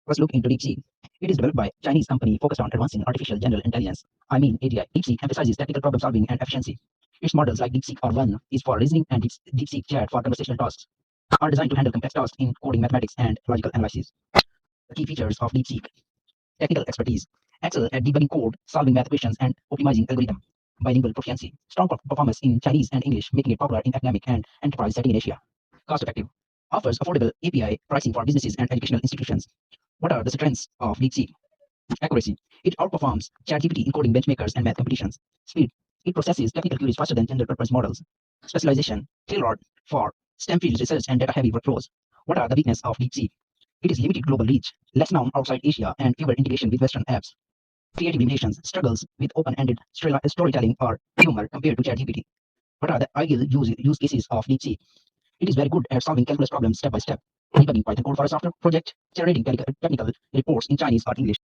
Let's look into DeepSeek. It is developed by Chinese company focused on advancing artificial general intelligence. I mean AGI. DeepSeek emphasizes technical problem solving and efficiency. Its models like DeepSeek R1 is for reasoning and DeepSeek Chat for conversational tasks are designed to handle complex tasks in coding, mathematics, and logical analysis. The key features of DeepSeek: technical expertise, excel at debugging code, solving math equations, and optimizing algorithm. Bilingual proficiency, strong performance in Chinese and English, making it popular in academic and enterprise setting in Asia. Cost effective, offers affordable API pricing for businesses and educational institutions. What are the strengths of DeepSeek? Accuracy, it outperforms ChatGPT in coding benchmarks and math competitions. Speed, it processes technical queries faster than general purpose models. Specialization, tailored for STEM fields research and data heavy workflows. What are the weaknesses of DeepSeek? It is limited global reach, less known outside Asia, and fewer integration with Western apps. Creative limitations, struggles with open-ended storytelling or humor compared to ChatGPT. What are the ideal use cases of DeepSeek? It is very good at solving calculus problems step by step, debugging Python code for a software project, generating technical reports in Chinese or English.